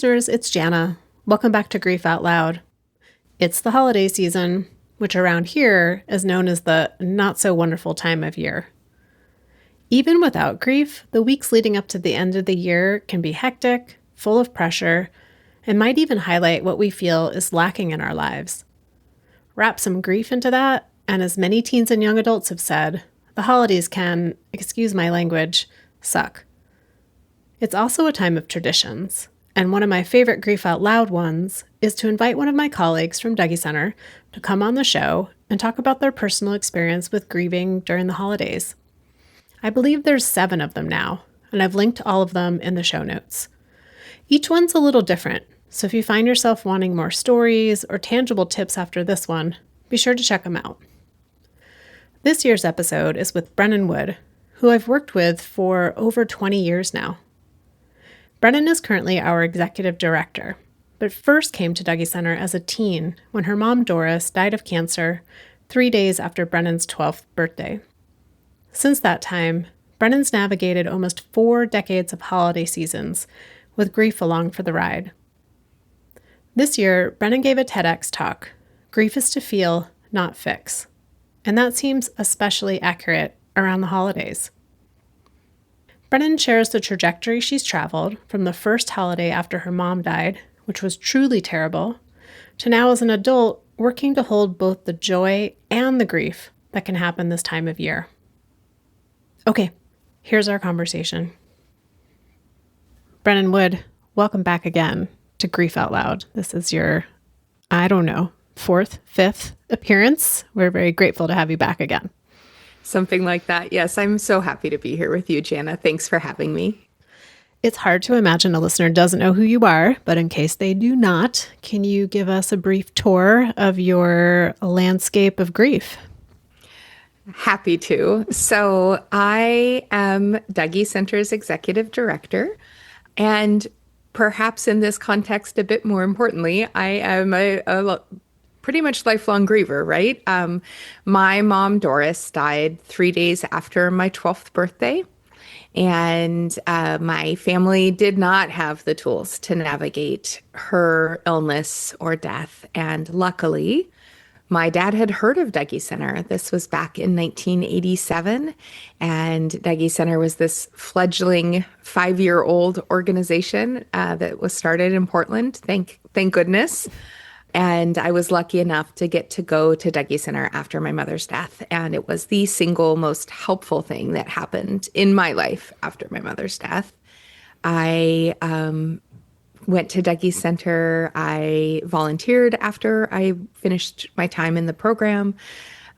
listeners, it's Jana. Welcome back to Grief Out Loud. It's the holiday season, which around here is known as the not-so-wonderful time of year. Even without grief, the weeks leading up to the end of the year can be hectic, full of pressure, and might even highlight what we feel is lacking in our lives. Wrap some grief into that, and as many teens and young adults have said, the holidays can, excuse my language, suck. It's also a time of traditions, and one of my favorite Grief Out Loud ones is to invite one of my colleagues from Dougy Center to come on the show and talk about their personal experience with grieving during the holidays. I believe there's 7 of them now, and I've linked all of them in the show notes. Each one's a little different, so if you find yourself wanting more stories or tangible tips after this one, be sure to check them out. This year's episode is with Brennan Wood, who I've worked with for over 20 years now. Brennan is currently our executive director, but first came to Dougy Center as a teen when her mom Doris died of cancer 3 days after Brennan's 12th birthday. Since that time, Brennan's navigated almost 4 decades of holiday seasons, with grief along for the ride. This year, Brennan gave a TEDx talk, Grief is to Feel, Not Fix, and that seems especially accurate around the holidays. Brennan shares the trajectory she's traveled from the first holiday after her mom died, which was truly terrible, to now as an adult working to hold both the joy and the grief that can happen this time of year. Okay, here's our conversation. Brennan Wood, welcome back again to Grief Out Loud. This is your, 4th, 5th appearance. We're very grateful to have you back again. Something like that. Yes, I'm so happy to be here with you, Jana. Thanks for having me. It's hard to imagine a listener doesn't know who you are, but in case they do not, can you give us a brief tour of your landscape of grief? Happy to. So I am Dougy Center's executive director, and perhaps in this context, a bit more importantly, I am a pretty much lifelong griever, right? My mom, Doris, died 3 days after my 12th birthday. And my family did not have the tools to navigate her illness or death. And luckily, my dad had heard of Dougy Center. This was back in 1987. And Dougy Center was this fledgling 5-year-old organization that was started in Portland. Thank goodness. And I was lucky enough to get to go to Dougy Center after my mother's death. And it was the single most helpful thing that happened in my life after my mother's death. I went to Dougy Center. I volunteered after I finished my time in the program.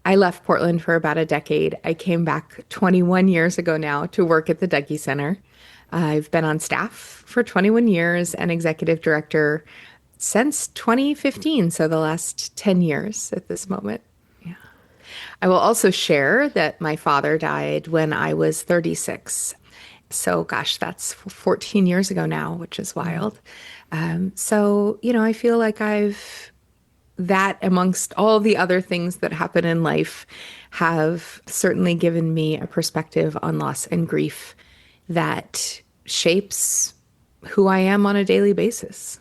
I left Portland for about a decade. I came back 21 years ago now to work at the Dougy Center. I've been on staff for 21 years and executive director since 2015, so the last 10 years at this moment. Yeah. I will also share that my father died when I was 36. So, gosh, that's 14 years ago now, which is wild. So, I feel like that amongst all the other things that happen in life have certainly given me a perspective on loss and grief that shapes who I am on a daily basis.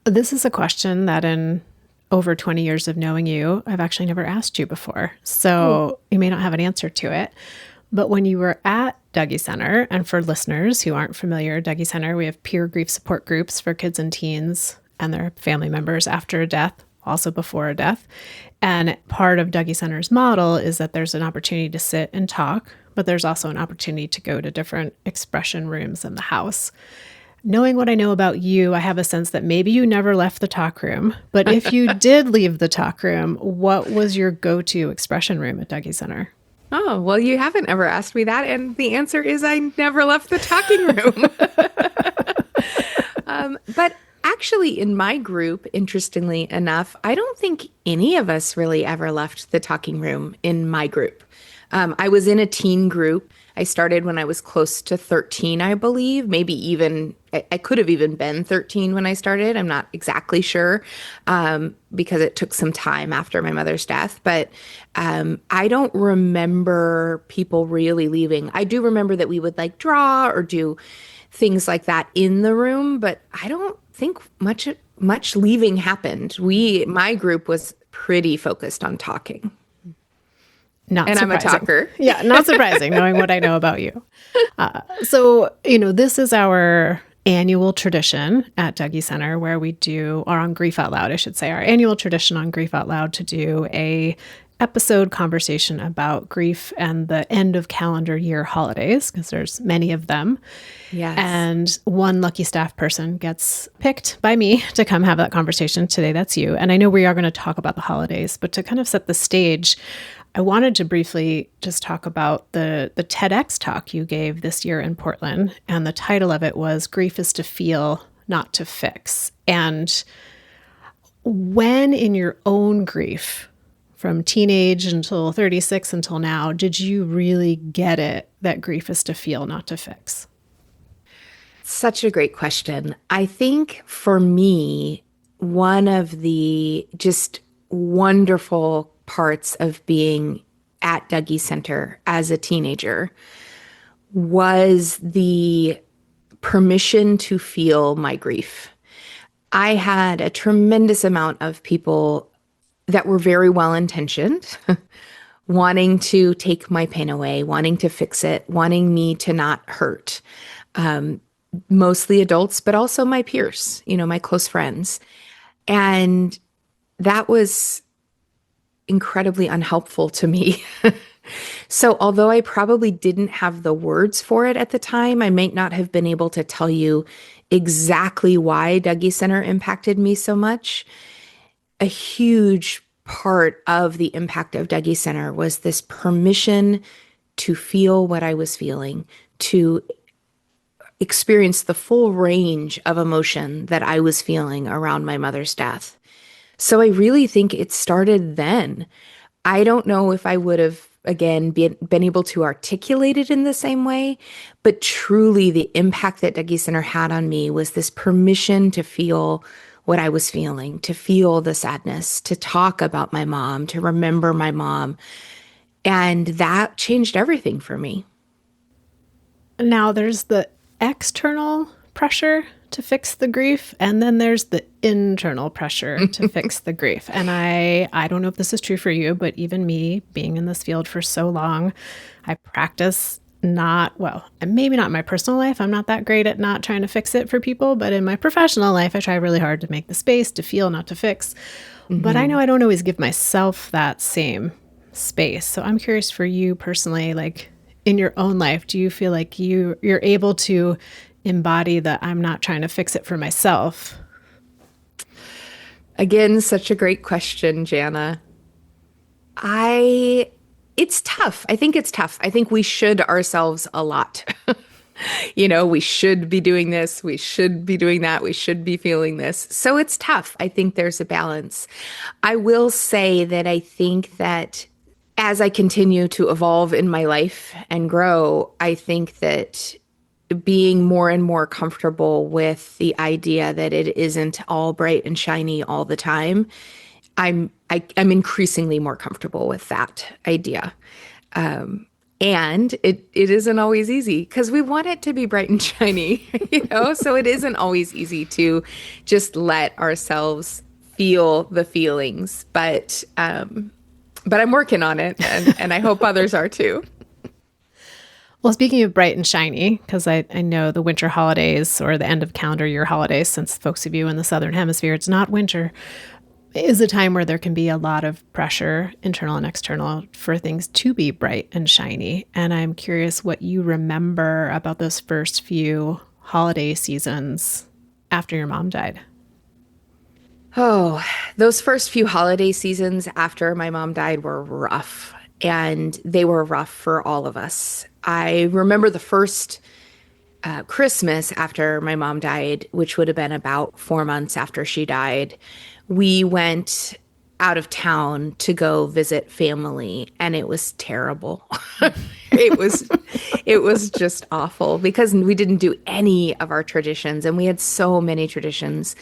This is a question that in over 20 years of knowing you, I've actually never asked you before. So you may not have an answer to it. But when you were at Dougy Center, and for listeners who aren't familiar, Dougy Center, we have peer grief support groups for kids and teens and their family members after a death, also before a death. And part of Dougy Center's model is that there's an opportunity to sit and talk, but there's also an opportunity to go to different expression rooms in the house. Knowing what I know about you, I have a sense that maybe you never left the talk room, but if you did leave the talk room, what was your go-to expression room at Dougy Center? Oh, well, you haven't ever asked me that. And the answer is I never left the talking room. But actually, in my group, interestingly enough, I don't think any of us really ever left the talking room in my group. I was in a teen group. I started when I was close to 13, I believe, maybe even, I could have even been 13 when I started. I'm not exactly sure because it took some time after my mother's death. But I don't remember people really leaving. I do remember that we would draw or do things like that in the room, but I don't think much leaving happened. My group was pretty focused on talking. Not And I'm a surprising. talker. Yeah, not surprising knowing what I know about you. This is our annual tradition at Dougie Center where we do, or on Grief Out Loud, I should say, our annual tradition on Grief Out Loud to do a episode conversation about grief and the end of calendar year holidays, because there's many of them. Yes. And one lucky staff person gets picked by me to come have that conversation today. That's you. And I know we are going to talk about the holidays, but to kind of set the stage, I wanted to briefly just talk about the TEDx talk you gave this year in Portland. And the title of it was Grief is to Feel, Not to Fix. And when in your own grief, from teenage until 36 until now, did you really get it that grief is to feel, not to fix? Such a great question. I think for me, one of the just wonderful parts of being at Dougie Center as a teenager was the permission to feel my grief. I had a tremendous amount of people that were very well intentioned, wanting to take my pain away, wanting to fix it, wanting me to not hurt. Mostly adults, but also my peers, my close friends. And that was incredibly unhelpful to me. So although I probably didn't have the words for it at the time, I might not have been able to tell you exactly why Dougie Center impacted me so much. A huge part of the impact of Dougie Center was this permission to feel what I was feeling, to experience the full range of emotion that I was feeling around my mother's death. So I really think it started then. I don't know if I would have, again, been able to articulate it in the same way, but truly the impact that Dougie Center had on me was this permission to feel what I was feeling, to feel the sadness, to talk about my mom, to remember my mom. And that changed everything for me. Now, there's the external pressure to fix the grief, and then there's the internal pressure to fix the grief. And I don't know if this is true for you, but even me being in this field for so long, I practice maybe not in my personal life. I'm not that great at not trying to fix it for people, but in my professional life, I try really hard to make the space to feel, not to fix. Mm-hmm. But I know I don't always give myself that same space. So I'm curious for you personally, like in your own life, do you feel like you're able to embody that I'm not trying to fix it for myself? Again, such a great question, Jana. It's tough. I think it's tough. I think we should ourselves a lot. We should be doing this. We should be doing that. We should be feeling this. So it's tough. I think there's a balance. I will say that I think that as I continue to evolve in my life and grow, I think that being more and more comfortable with the idea that it isn't all bright and shiny all the time, I'm increasingly more comfortable with that idea. And it isn't always easy because we want it to be bright and shiny, so it isn't always easy to just let ourselves feel the feelings. But I'm working on it, and I hope others are too. Well, speaking of bright and shiny, because I know the winter holidays or the end of calendar year holidays, since folks of you in the Southern Hemisphere, it's not winter, is a time where there can be a lot of pressure, internal and external, for things to be bright and shiny. And I'm curious what you remember about those first few holiday seasons after your mom died. Oh, those first few holiday seasons after my mom died were rough, and they were rough for all of us. I remember the first Christmas after my mom died, which would have been about 4 months after she died. We went out of town to go visit family, and it was terrible. It was just awful because we didn't do any of our traditions, and we had so many traditions.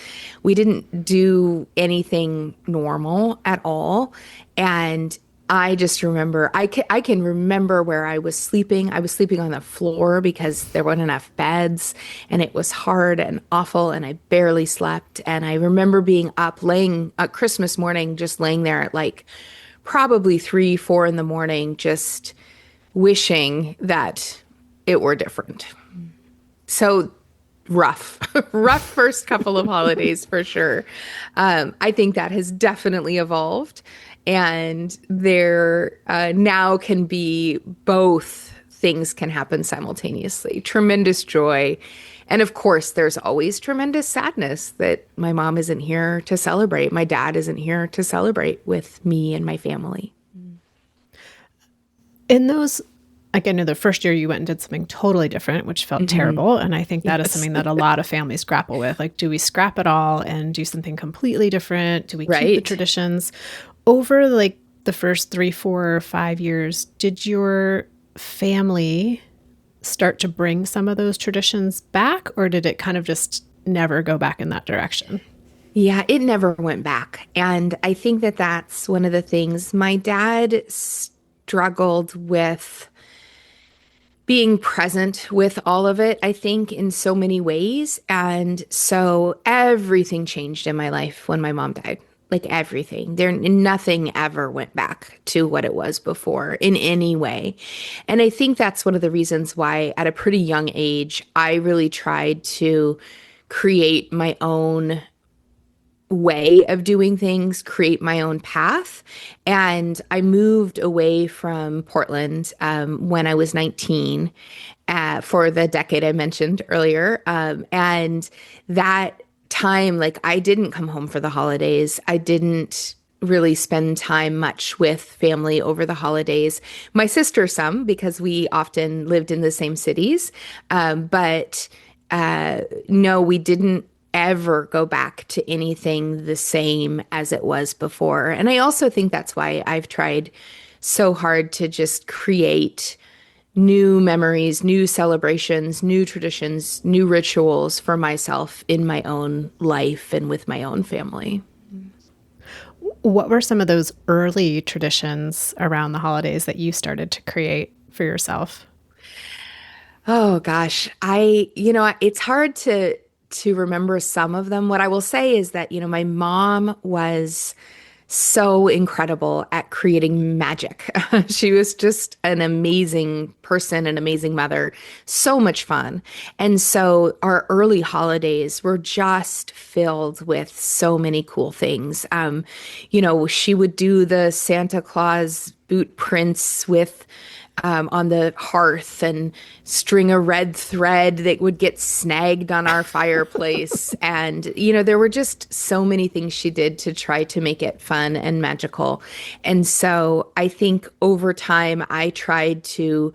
We didn't do anything normal at all. And I just remember, I can remember where I was sleeping. I was sleeping on the floor because there weren't enough beds and it was hard and awful and I barely slept. And I remember being up laying Christmas morning, just laying there at like probably 3, 4 in the morning, just wishing that it were different. So rough, rough first couple of holidays for sure. I think that has definitely evolved, and there now can be both things can happen simultaneously. Tremendous joy. And of course, there's always tremendous sadness that my mom isn't here to celebrate. My dad isn't here to celebrate with me and my family. In those, like I know the first year you went and did something totally different, which felt terrible. And I think that is Yes. something that a lot of families grapple with. Like, do we scrap it all and do something completely different? Do we keep the Right. traditions? Over like the first 3, 4, 5 years, did your family start to bring some of those traditions back, or did it kind of just never go back in that direction? Yeah, it never went back. And I think that that's one of the things my dad struggled with being present with all of it, I think, in so many ways. And so everything changed in my life when my mom died. Like everything. Nothing ever went back to what it was before in any way. And I think that's one of the reasons why at a pretty young age, I really tried to create my own way of doing things, create my own path. And I moved away from Portland when I was 19 for the decade I mentioned earlier. And that time, like, I didn't come home for the holidays. I didn't really spend time much with family over the holidays. My sister, some, because we often lived in the same cities. But no, we didn't ever go back to anything the same as it was before. And I also think that's why I've tried so hard to just create new memories, new celebrations, new traditions, new rituals for myself in my own life and with my own family. What were some of those early traditions around the holidays that you started to create for yourself? Oh gosh, it's hard to remember some of them. What I will say is that, my mom was so incredible at creating magic. She was just an amazing person, an amazing mother, so much fun. And so our early holidays were just filled with so many cool things. She would do the Santa Claus boot prints with on the hearth and string a red thread that would get snagged on our fireplace. And, there were just so many things she did to try to make it fun and magical. And so I think over time, I tried to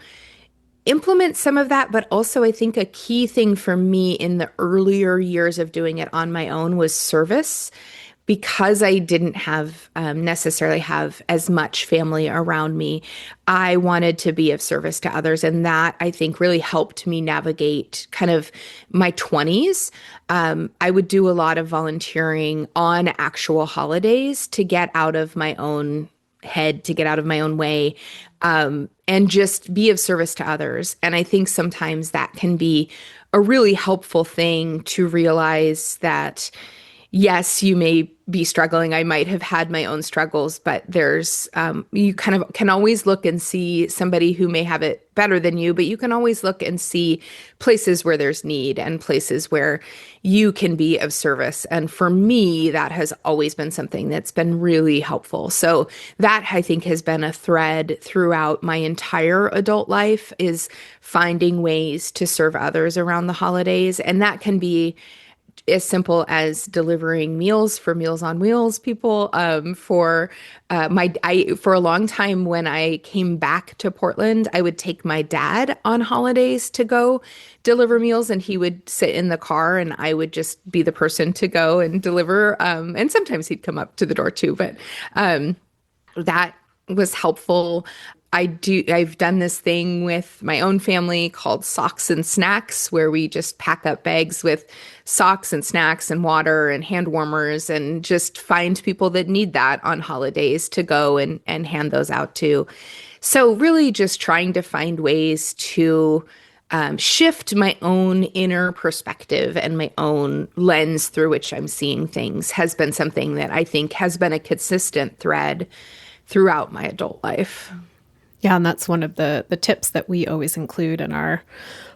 implement some of that, but also I think a key thing for me in the earlier years of doing it on my own was service because I didn't have necessarily have as much family around me. I wanted to be of service to others, and that I think really helped me navigate kind of my 20s. I would do a lot of volunteering on actual holidays to get out of my own head, to get out of my own way, and just be of service to others. And I think sometimes that can be a really helpful thing to realize that yes, you may be struggling. I might have had my own struggles, but you kind of can always look and see somebody who may have it better than you, but you can always look and see places where there's need and places where you can be of service. And for me, that has always been something that's been really helpful. So that I think has been a thread throughout my entire adult life is finding ways to serve others around the holidays. And that can be as simple as delivering meals for Meals on Wheels people. For a long time when I came back to Portland, I would take my dad on holidays to go deliver meals, and he would sit in the car, and I would just be the person to go and deliver. And sometimes he'd come up to the door too, but that was helpful. I've done this thing with my own family called socks and snacks, where we just pack up bags with socks and snacks and water and hand warmers and just find people that need that on holidays to go and hand those out to. So really just trying to find ways to shift my own inner perspective and my own lens through which I'm seeing things has been something that I think has been a consistent thread throughout my adult life. Yeah, and that's one of the tips that we always include in our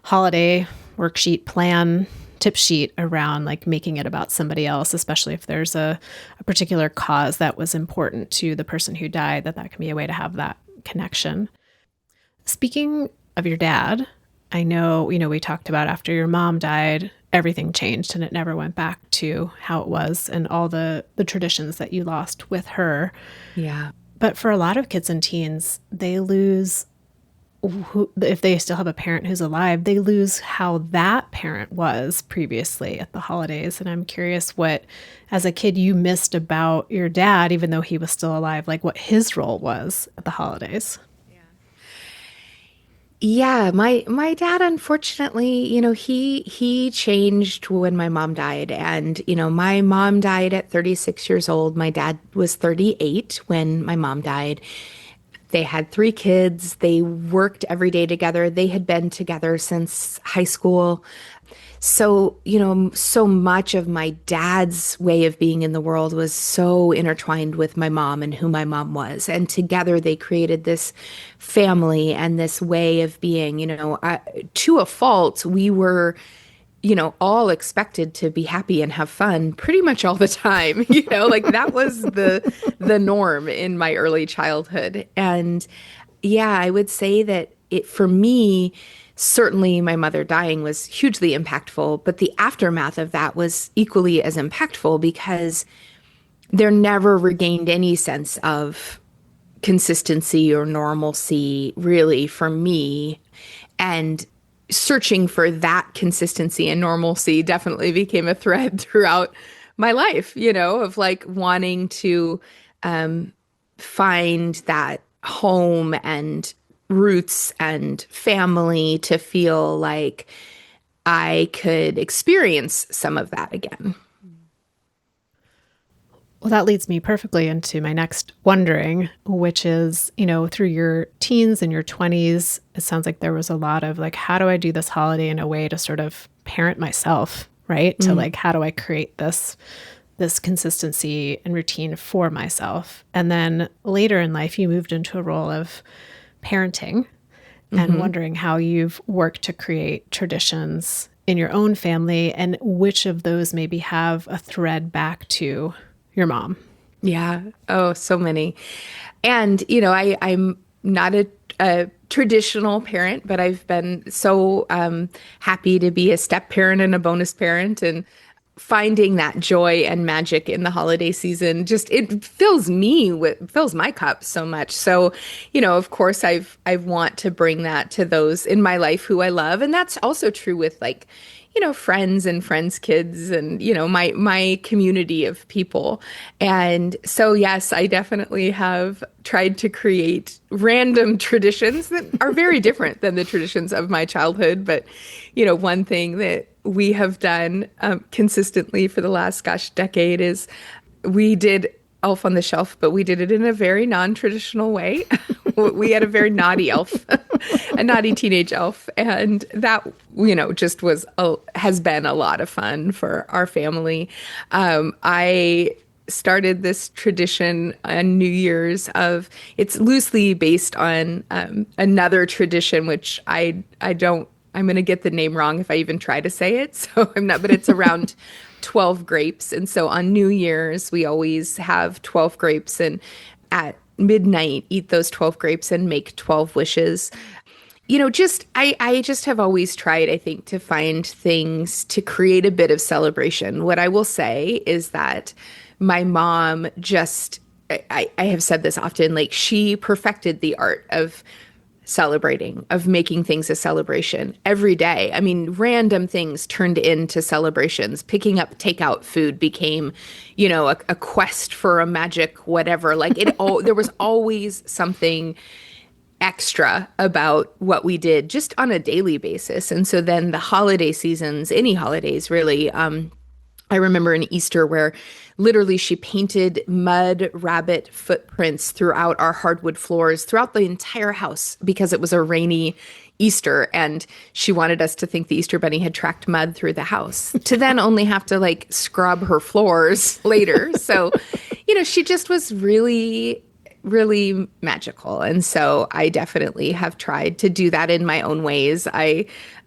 holiday worksheet plan tip sheet around like making it about somebody else, especially if there's a particular cause that was important to the person who died, that can be a way to have that connection. Speaking of your dad, I know, we talked about after your mom died, everything changed and it never went back to how it was and all the traditions that you lost with her. Yeah. But for a lot of kids and teens, they lose if they still have a parent who's alive, they lose how that parent was previously at the holidays. And I'm curious what, as a kid, you missed about your dad, even though he was still alive, like what his role was at the holidays. Yeah, my dad, unfortunately, he changed when my mom died. And, my mom died at 36 years old. My dad was 38 when my mom died. They had three kids. They worked every day together. They had been together since high school. So, so much of my dad's way of being in the world was so intertwined with my mom and who my mom was. And together they created this family and this way of being, to a fault, we were, all expected to be happy and have fun pretty much all the time. Like that was the norm in my early childhood. And yeah, I would say that for me, certainly my mother dying was hugely impactful, but the aftermath of that was equally as impactful because there never regained any sense of consistency or normalcy really for me. And searching for that consistency and normalcy definitely became a thread throughout my life, of like wanting to find that home and roots and family to feel like I could experience some of that again. Well, that leads me perfectly into my next wondering, which is, through your teens and your 20s, it sounds like there was a lot of like, how do I do this holiday in a way to sort of parent myself, right? To like, how do I create this consistency and routine for myself? And then later in life, you moved into a role of parenting and wondering how you've worked to create traditions in your own family and which of those maybe have a thread back to your mom. Yeah. Oh, so many. And, I'm not a traditional parent, but I've been so happy to be a step parent and a bonus parent, and finding that joy and magic in the holiday season, just it fills my cup so much. So, of course I want to bring that to those in my life who I love. And that's also true with like, friends and friends' kids and, my community of people. And so, yes, I definitely have tried to create random traditions that are very different than the traditions of my childhood. But, one thing that we have done consistently for the last, decade is we did Elf on the Shelf, but we did it in a very non-traditional way. We had a very naughty elf, a naughty teenage elf, and that just has been a lot of fun for our family. I started this tradition on New Year's it's loosely based on another tradition, which I'm going to get the name wrong if I even try to say it. So I'm not, but it's around 12 grapes. And so on New Year's, we always have 12 grapes and at midnight eat those 12 grapes and make 12 wishes. I just have always tried, I think, to find things to create a bit of celebration. What I will say is that my mom I have said this often, like she perfected the art of celebrating, of making things a celebration every day. I mean, random things turned into celebrations. Picking up takeout food became, a quest for a magic whatever. Like there was always something extra about what we did just on a daily basis. And so then the holiday seasons, any holidays really, I remember an Easter where literally she painted mud rabbit footprints throughout our hardwood floors, throughout the entire house, because it was a rainy Easter and she wanted us to think the Easter Bunny had tracked mud through the house to then only have to like scrub her floors later. So, she just was really magical. And so I definitely have tried to do that in my own ways.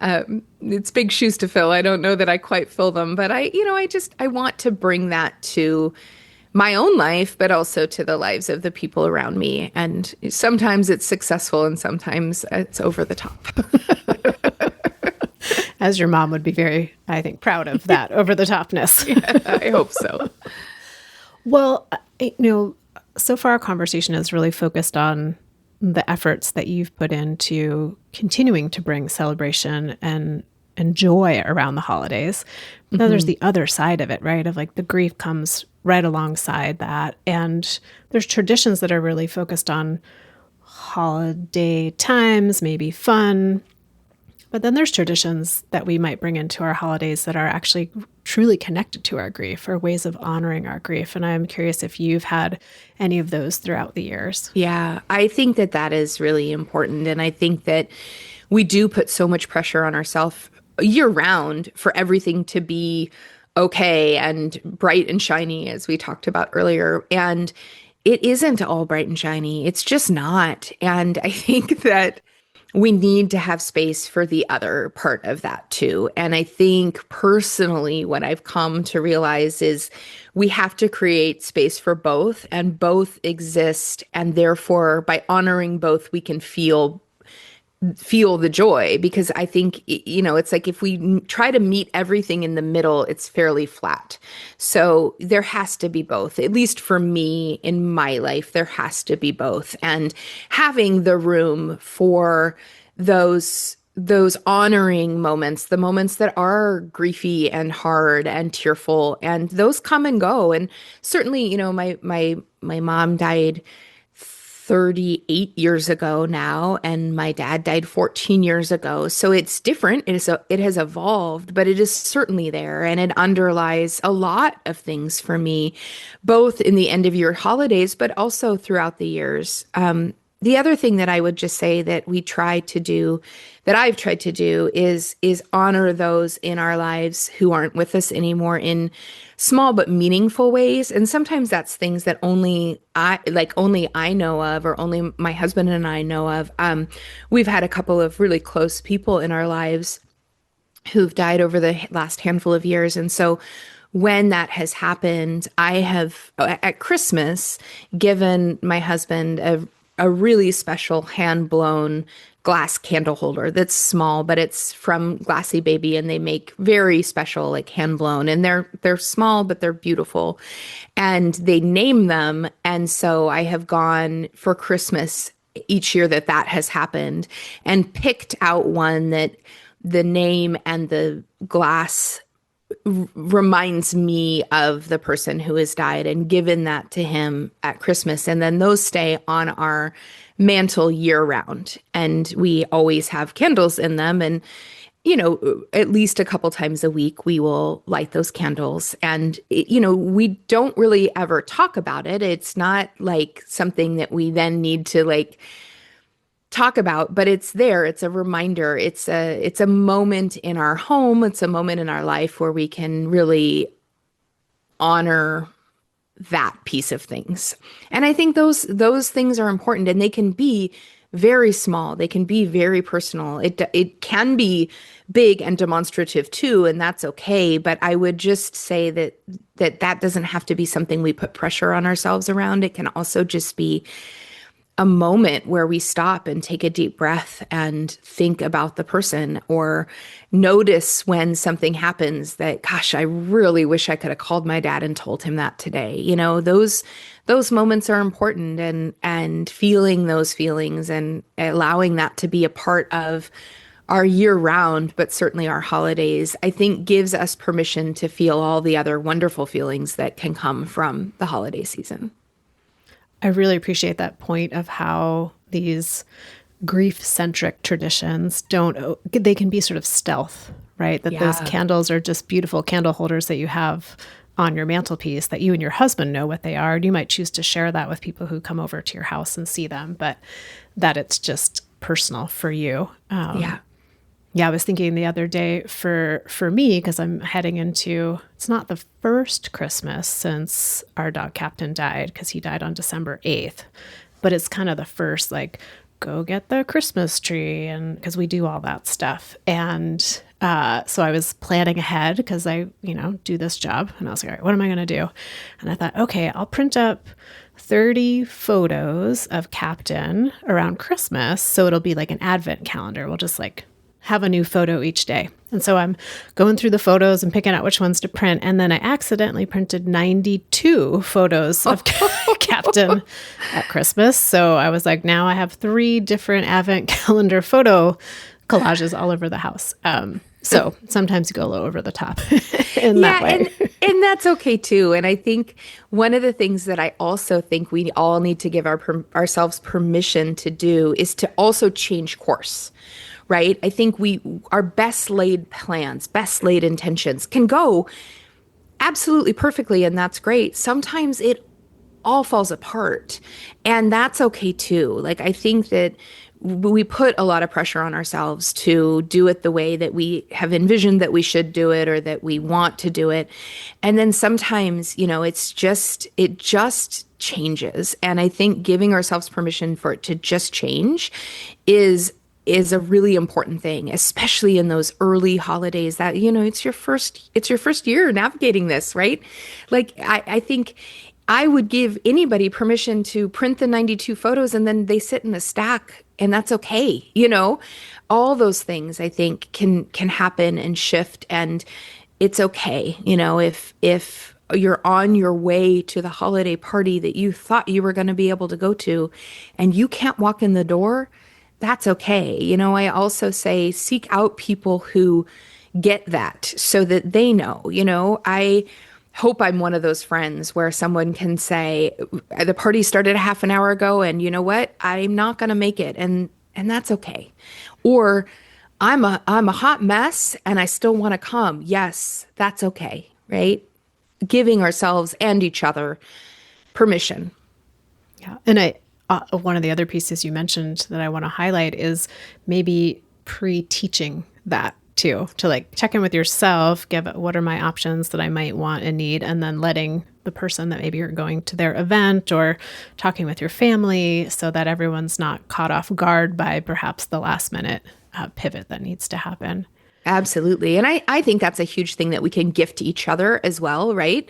It's big shoes to fill. I don't know that I quite fill them, but I want to bring that to my own life, but also to the lives of the people around me. And sometimes it's successful and sometimes it's over the top. As your mom would be very, I think, proud of that over the topness. Yeah, I hope so. Well, so far our conversation has really focused on the efforts that you've put into continuing to bring celebration and joy around the holidays. Now there's the other side of it, right? Of like the grief comes right alongside that. And there's traditions that are really focused on holiday times, maybe fun. But then there's traditions that we might bring into our holidays that are actually truly connected to our grief or ways of honoring our grief. And I'm curious if you've had any of those throughout the years. Yeah, I think that that is really important. And I think that we do put so much pressure on ourselves year round for everything to be okay and bright and shiny, as we talked about earlier. And it isn't all bright and shiny. It's just not. And I think that we need to have space for the other part of that too. And I think personally, what I've come to realize is we have to create space for both, and both exist. And therefore, by honoring both, we can feel the joy, because I think, it's like if we try to meet everything in the middle, it's fairly flat. So there has to be both, at least for me in my life, there has to be both. And having the room for those honoring moments, the moments that are griefy and hard and tearful, and those come and go. And certainly, my mom died 38 years ago now, and my dad died 14 years ago. So it's different. It has evolved, but it is certainly there, and it underlies a lot of things for me, both in the end of year holidays, but also throughout the years. The other thing that I would just say that I've tried to do is honor those in our lives who aren't with us anymore in small but meaningful ways. And sometimes that's things that only I know of, or only my husband and I know of. We've had a couple of really close people in our lives who've died over the last handful of years. And so when that has happened, I have at Christmas given my husband a really special hand-blown glass candle holder that's small, but it's from Glassy Baby, and they make very special, like hand-blown, and they're small, but they're beautiful, and they name them. And so I have gone for Christmas each year that has happened, and picked out one that the name and the glass reminds me of the person who has died, and given that to him at Christmas. And then those stay on our mantle year round, and we always have candles in them. And at least a couple times a week we will light those candles. And we don't really ever talk about it. It's not like something that we then need to like talk about, but it's there. It's a reminder. It's a moment in our home. It's a moment in our life where we can really honor that piece of things. And I think those things are important, and they can be very small. They can be very personal. It can be big and demonstrative too, and that's okay. But I would just say that doesn't have to be something we put pressure on ourselves around. It can also just be a moment where we stop and take a deep breath and think about the person, or notice when something happens that, gosh, I really wish I could have called my dad and told him that today. Those moments are important, and feeling those feelings and allowing that to be a part of our year round, but certainly our holidays, I think gives us permission to feel all the other wonderful feelings that can come from the holiday season. I really appreciate that point of how these grief centric traditions they can be sort of stealth, right? That those Yeah. candles are just beautiful candle holders that you have on your mantelpiece that you and your husband know what they are. And you might choose to share that with people who come over to your house and see them, but that it's just personal for you. Yeah. Yeah, I was thinking the other day for me, because I'm heading into, it's not the first Christmas since our dog Captain died, because he died on December 8th, but it's kind of the first, like, go get the Christmas tree, and because we do all that stuff. And so I was planning ahead because I, do this job, and I was like, all right, what am I going to do? And I thought, okay, I'll print up 30 photos of Captain around Christmas. So it'll be like an advent calendar. We'll just like have a new photo each day. And so I'm going through the photos and picking out which ones to print. And then I accidentally printed 92 photos of Captain at Christmas. So I was like, now I have 3 different advent calendar photo collages all over the house. So sometimes you go a little over the top in that way. And that's okay too. And I think one of the things that I also think we all need to give ourselves permission to do is to also change course. Right? I think our best laid plans, best laid intentions can go absolutely perfectly, and that's great. Sometimes it all falls apart, and that's okay too. Like, I think that we put a lot of pressure on ourselves to do it the way that we have envisioned that we should do it or that we want to do it. And then sometimes, it just changes. And I think giving ourselves permission for it to just change is a really important thing, especially in those early holidays that, it's your first year navigating this, right? Like, I think I would give anybody permission to print the 92 photos and then they sit in a stack, and that's okay. All those things I think can happen and shift, and it's okay. If you're on your way to the holiday party that you thought you were going to be able to go to and you can't walk in the door, that's okay. I also say seek out people who get that so that they know. I hope I'm one of those friends where someone can say, the party started a half an hour ago and you know what? I'm not going to make it. And that's okay. Or I'm a hot mess and I still want to come. Yes, that's okay. Right? Giving ourselves and each other permission. Yeah. And one of the other pieces you mentioned that I want to highlight is maybe pre-teaching that too, to like check in with yourself, give what are my options that I might want and need, and then letting the person that maybe you're going to their event or talking with your family so that everyone's not caught off guard by perhaps the last minute pivot that needs to happen. Absolutely. And I think that's a huge thing that we can gift to each other as well, right?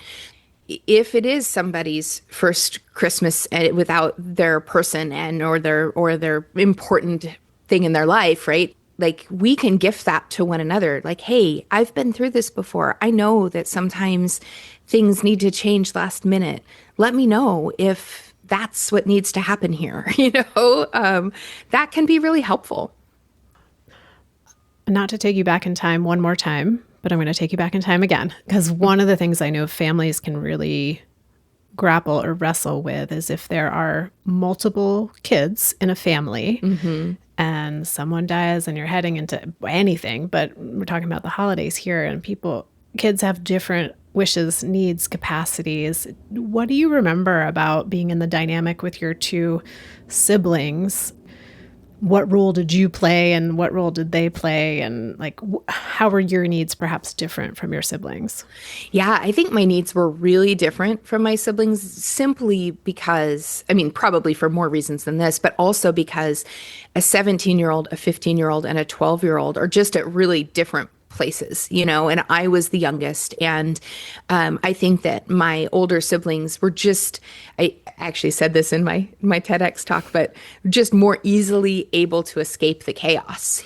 If it is somebody's first Christmas without their person or their important thing in their life, right? Like, we can gift that to one another. Like, hey, I've been through this before. I know that sometimes things need to change last minute. Let me know if that's what needs to happen here. That can be really helpful. Not to take you back in time one more time, but I'm going to take you back in time again, because one of the things I know families can really grapple or wrestle with is if there are multiple kids in a family and someone dies and you're heading into anything, but we're talking about the holidays here, and kids have different wishes, needs, capacities. What do you remember about being in the dynamic with your 2 siblings? What role did you play and what role did they play? And like, how were your needs perhaps different from your siblings? Yeah, I think my needs were really different from my siblings simply because, probably for more reasons than this, but also because a 17-year-old, a 15-year-old, and a 12-year-old are just at really different places, and I was the youngest. And I think that my older siblings were I actually said this in my TEDx talk, but just more easily able to escape the chaos,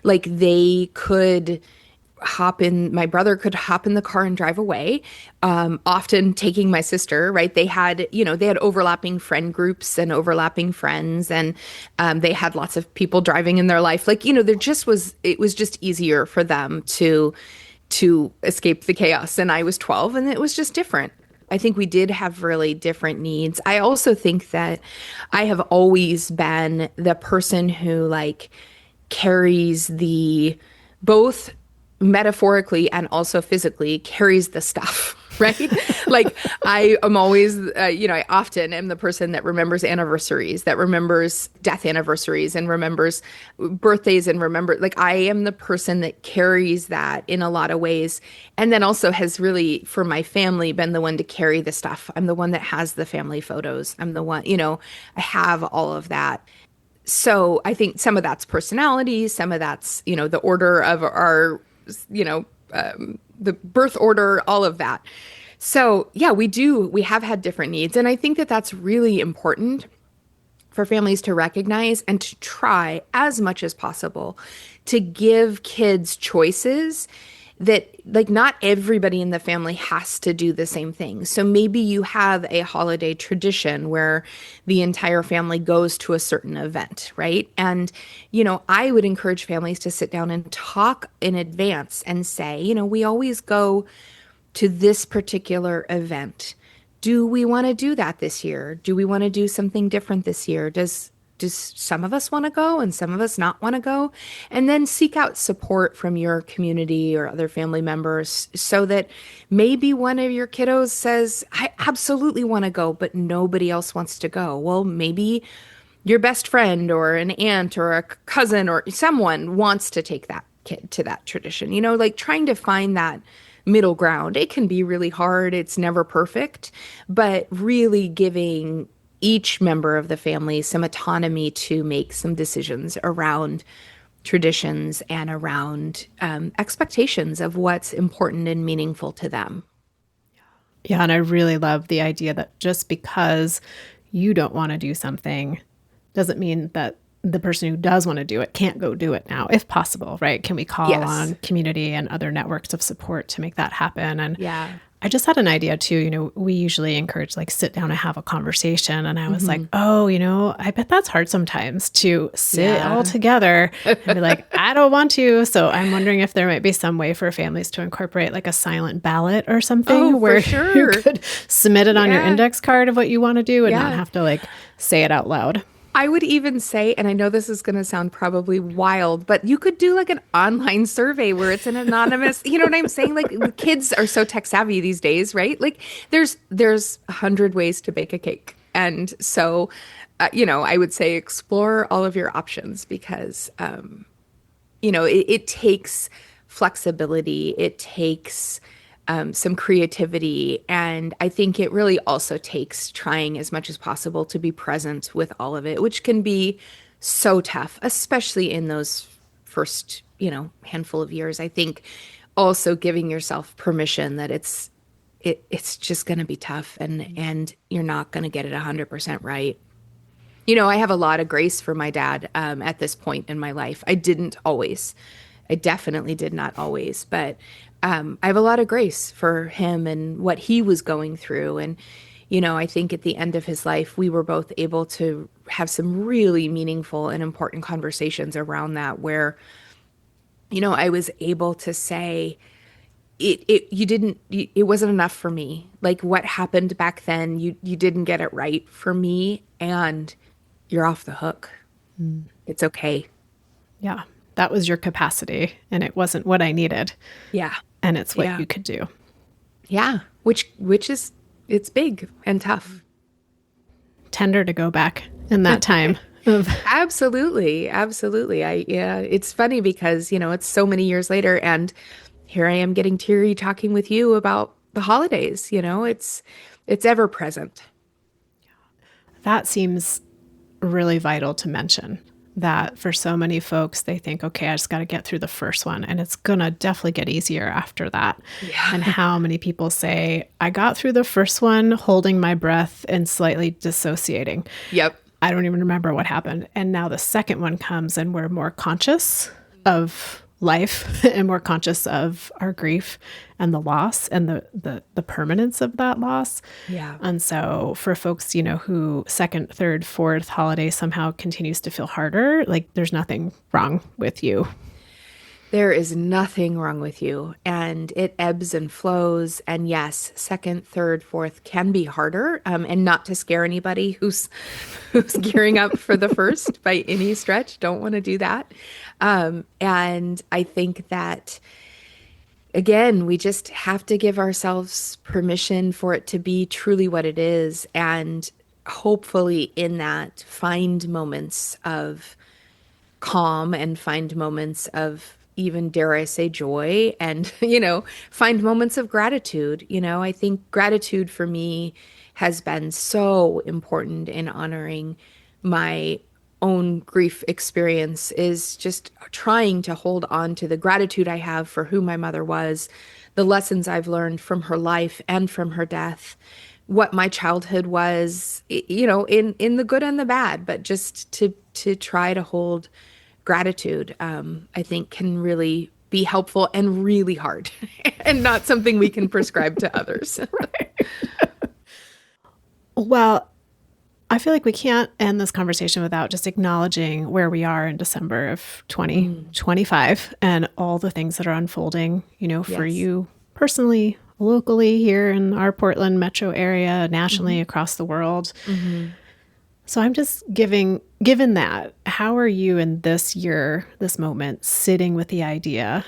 like they could my brother could hop in the car and drive away, often taking my sister, right? They had overlapping friend groups and overlapping friends, and they had lots of people driving in their life. Like, it was just easier for them to escape the chaos. And I was 12 and it was just different. I think we did have really different needs. I also think that I have always been the person who like carries the both metaphorically and also physically carries the stuff, right? Like I am always, I often am the person that remembers anniversaries, that remembers death anniversaries and remembers birthdays and like I am the person that carries that in a lot of ways. And then also has really, for my family, been the one to carry the stuff. I'm the one that has the family photos. I'm the one, I have all of that. So I think some of that's personality, some of that's, the order of our, you know, the birth order, all of that. So yeah, we have had different needs. And I think that that's really important for families to recognize and to try as much as possible to give kids choices that like not everybody in the family has to do the same thing. So maybe you have a holiday tradition where the entire family goes to a certain event, right? And I would encourage families to sit down and talk in advance and say, we always go to this particular event. Do we want to do that this year? Do we want to do something different this year? Does some of us want to go and some of us not want to go? And then seek out support from your community or other family members so that maybe one of your kiddos says, I absolutely want to go, but nobody else wants to go. Well, maybe your best friend or an aunt or a cousin or someone wants to take that kid to that tradition, like trying to find that middle ground. It can be really hard. It's never perfect, but really giving each member of the family some autonomy to make some decisions around traditions and around expectations of what's important and meaningful to them. Yeah, and I really love the idea that just because you don't want to do something doesn't mean that the person who does want to do it can't go do it now, if possible, right? Can we call Yes. on community and other networks of support to make that happen? And Yeah. I just had an idea too. We usually encourage like sit down and have a conversation. And I was like, oh, I bet that's hard sometimes to sit all together and be like, I don't want to. So I'm wondering if there might be some way for families to incorporate like a silent ballot or something Oh, where for sure. you could submit it on your Yeah. index card of what you want to do and not Yeah. have to like say it out loud. I would even say, and I know this is going to sound probably wild, but you could do like an online survey where it's an anonymous, you know what I'm saying? Like the kids are so tech savvy these days, right? Like there's 100 ways to bake a cake. And so, I would say explore all of your options because, it takes flexibility. It takes some creativity. And I think it really also takes trying as much as possible to be present with all of it, which can be so tough, especially in those first, handful of years. I think also giving yourself permission that it's just going to be tough and you're not going to get it 100% right. I have a lot of grace for my dad at this point in my life. I didn't always. I definitely did not always, but I have a lot of grace for him and what he was going through. And, I think at the end of his life, we were both able to have some really meaningful and important conversations around that where, I was able to say, it wasn't enough for me. Like what happened back then, you didn't get it right for me and you're off the hook. It's okay. Yeah. That was your capacity and it wasn't what I needed. Yeah. And it's what Yeah. you could do. Yeah. Which is, it's big and tough. Tender to go back in that time of Absolutely. Absolutely. It's funny because, it's so many years later and here I am getting teary talking with you about the holidays, it's ever present. that seems really vital to mention. That for so many folks, they think, okay, I just got to get through the first one and it's going to definitely get easier after that. Yeah. And how many people say, I got through the first one holding my breath and slightly dissociating. Yep. I don't even remember what happened. And now the second one comes and we're more conscious of life and more conscious of our grief and the loss and the permanence of that loss. Yeah. And so for folks, who second, third, fourth holiday somehow continues to feel harder, like there's nothing wrong with you. There is nothing wrong with you, and it ebbs and flows. And yes, second, third, fourth can be harder, and not to scare anybody who's gearing up for the first by any stretch. Don't want to do that. And I think that again, we just have to give ourselves permission for it to be truly what it is, and hopefully in that find moments of calm and find moments of even dare I say joy and find moments of gratitude. I think gratitude for me has been so important in honoring my own grief experience, is just trying to hold on to the gratitude I have for who my mother was, the lessons I've learned from her life and from her death, what my childhood was, in the good and the bad, but just to try to hold gratitude, I think can really be helpful and really hard and not something we can prescribe to others. Well, I feel like we can't end this conversation without just acknowledging where we are in December of 2025 and all the things that are unfolding, for Yes. you personally, locally here in our Portland metro area, nationally across the world. Mm-hmm. So I'm just given that, how are you in this year, this moment, sitting with the idea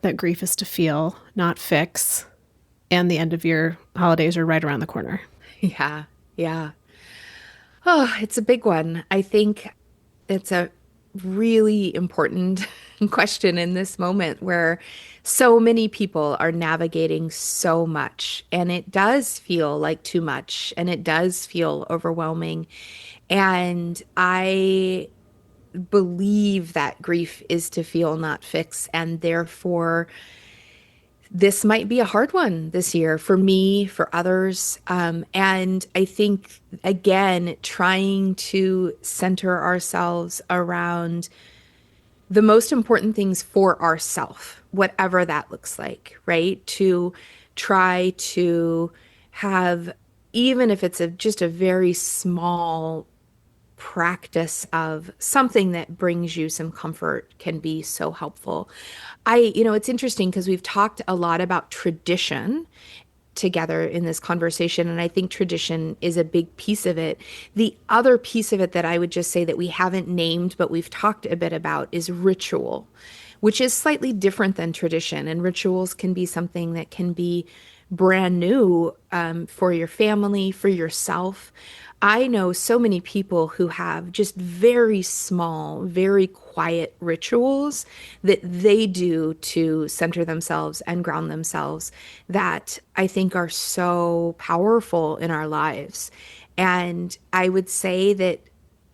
that grief is to feel, not fix, and the end of your holidays are right around the corner? Yeah. Yeah. Oh, it's a big one. I think it's a really important question in this moment where so many people are navigating so much, and it does feel like too much, and it does feel overwhelming. And I believe that grief is to feel, not fix, and therefore this might be a hard one this year for me, for others. And I think, again, trying to center ourselves around the most important things for ourself, whatever that looks like, right? To try to have, even if it's just a very small practice of something that brings you some comfort, can be so helpful. It's interesting because we've talked a lot about tradition together in this conversation, and I think tradition is a big piece of it. The other piece of it that I would just say that we haven't named, but we've talked a bit about, is ritual, which is slightly different than tradition. And rituals can be something that can be brand new, for your family, for yourself. I know so many people who have just very small, very quiet rituals that they do to center themselves and ground themselves that I think are so powerful in our lives. And I would say that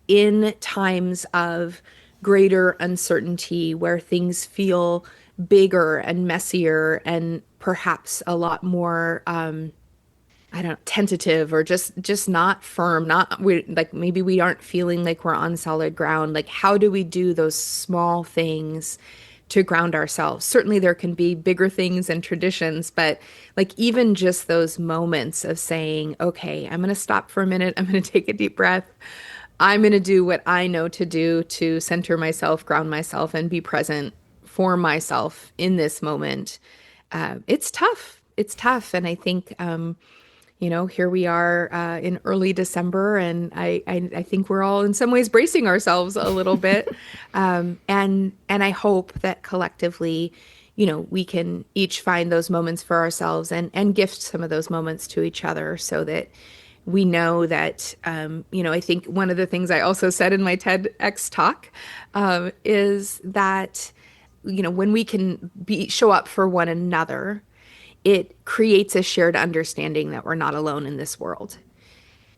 in times of greater uncertainty where things feel bigger and messier and perhaps a lot more I don't know, tentative, or just not firm, not we like maybe we aren't feeling like we're on solid ground. Like, how do we do those small things to ground ourselves? Certainly there can be bigger things and traditions, but like even just those moments of saying, okay, I'm going to stop for a minute. I'm going to take a deep breath. I'm going to do what I know to do to center myself, ground myself, and be present for myself in this moment. It's tough. It's tough. And I think, here we are in early December, and I think we're all in some ways bracing ourselves a little bit. And I hope that collectively, we can each find those moments for ourselves and gift some of those moments to each other so that we know that, I think one of the things I also said in my TEDx talk is that, when we can show up for one another, it creates a shared understanding that we're not alone in this world.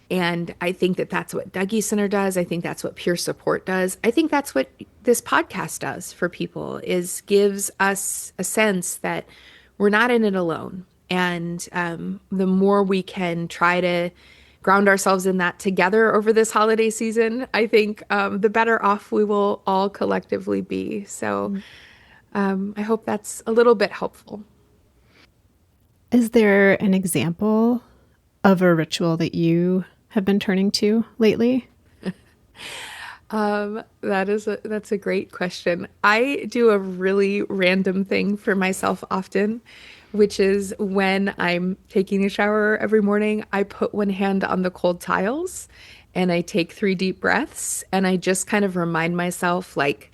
And I think that that's what Dougie Center does. I think that's what peer support does. I think that's what this podcast does for people, is gives us a sense that we're not in it alone. And the more we can try to ground ourselves in that together over this holiday season, I think the better off we will all collectively be. So I hope that's a little bit helpful. Is there an example of a ritual that you have been turning to lately? That's a great question. I do a really random thing for myself often, which is when I'm taking a shower every morning, I put one hand on the cold tiles and I take 3 deep breaths and I just kind of remind myself like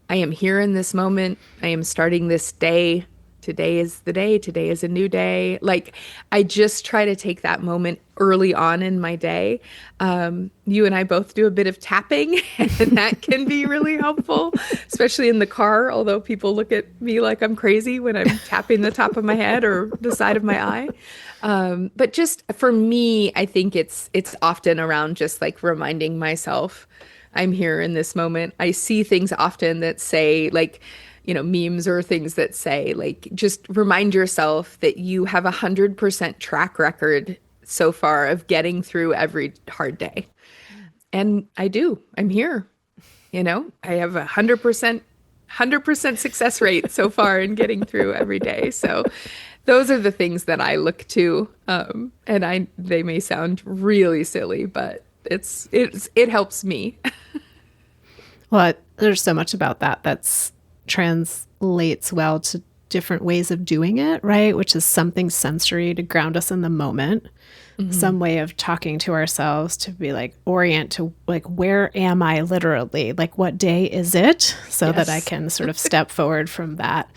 I am here in this moment. I am starting this day. Today is the day. Today is a new day. Like, I just try to take that moment early on in my day. You and I both do a bit of tapping, and that can be really helpful, especially in the car. Although people look at me like I'm crazy when I'm tapping the top of my head or the side of my eye. But just for me, I think it's often around just like reminding myself I'm here in this moment. I see things often that say, like, memes or things that say, like, just remind yourself that you have 100% track record so far of getting through every hard day. And I do. I'm here. I have 100% success rate so far in getting through every day. So those are the things that I look to. And they may sound really silly, but it helps me. Well, there's so much about that's translates well to different ways of doing it, right? Which is something sensory to ground us in the moment, some way of talking to ourselves to be like orient to like, where am I literally? Like, what day is it? So that I can sort of step forward from that.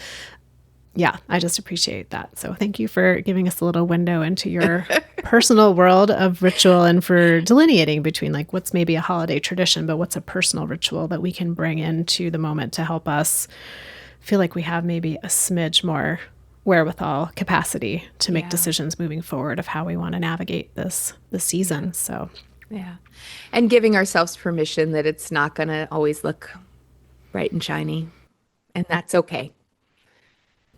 Yeah, I just appreciate that. So thank you for giving us a little window into your personal world of ritual and for delineating between like what's maybe a holiday tradition, but what's a personal ritual that we can bring into the moment to help us feel like we have maybe a smidge more wherewithal capacity to make decisions moving forward of how we want to navigate this season. So yeah. And giving ourselves permission that it's not going to always look bright and shiny. And that's okay.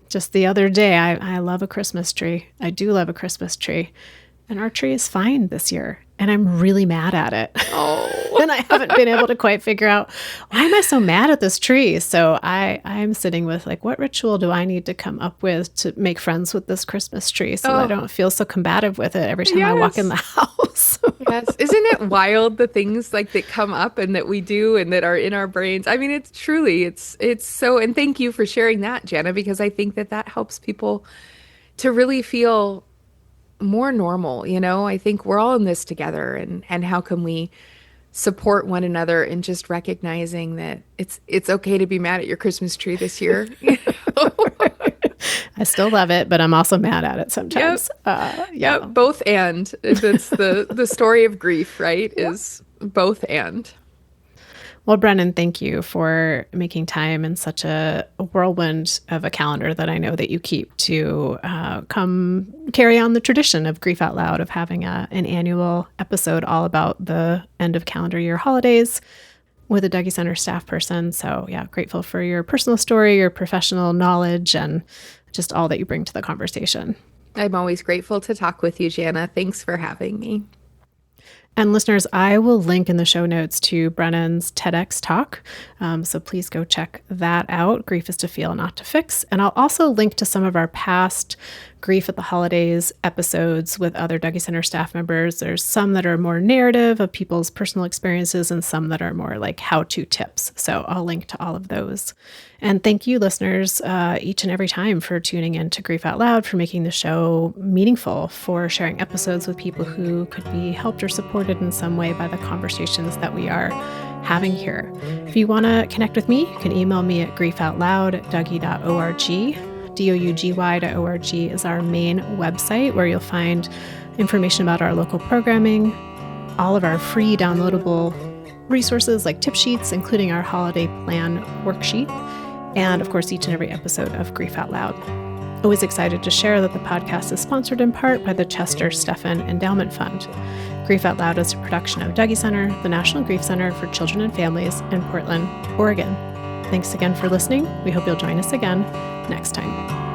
just the other day, I love a Christmas tree. I do love a Christmas tree. And our tree is fine this year. And I'm really mad at it. Oh. And I haven't been able to quite figure out, why am I so mad at this tree? So I'm sitting with like, what ritual do I need to come up with to make friends with this Christmas tree so that I don't feel so combative with it every time I walk in the house? Yes. Isn't it wild, the things like that come up and that we do and that are in our brains? I mean, it's truly, it's so, and thank you for sharing that, Jenna, because I think that helps people to really feel more normal. I think we're all in this together, and how can we support one another in just recognizing that it's okay to be mad at your Christmas tree this year. I still love it, but I'm also mad at it sometimes. Yep. Both and. That's the story of grief, right? Is both and. Well, Brennan, thank you for making time in such a whirlwind of a calendar that I know that you keep to come carry on the tradition of Grief Out Loud, of having an annual episode all about the end of calendar year holidays with a Dougy Center staff person. So yeah, grateful for your personal story, your professional knowledge, and just all that you bring to the conversation. I'm always grateful to talk with you, Jana. Thanks for having me. And listeners, I will link in the show notes to Brennan's TEDx talk. So please go check that out. Grief is to feel, not to fix. And I'll also link to some of our past Grief at the Holidays episodes with other Dougy Center staff members. There's some that are more narrative of people's personal experiences and some that are more like how-to tips. So I'll link to all of those. And thank you, listeners, each and every time for tuning in to Grief Out Loud, for making the show meaningful, for sharing episodes with people who could be helped or supported in some way by the conversations that we are having here. If you want to connect with me, you can email me at griefoutloud@dougy.org. dougy.org is our main website, where you'll find information about our local programming, all of our free downloadable resources like tip sheets, including our holiday plan worksheet, and of course, each and every episode of Grief Out Loud. Always excited to share that the podcast is sponsored in part by the Chester Stephan Endowment Fund. Grief Out Loud is a production of Dougy Center, the National Grief Center for Children and Families in Portland, Oregon. Thanks again for listening. We hope you'll join us again next time.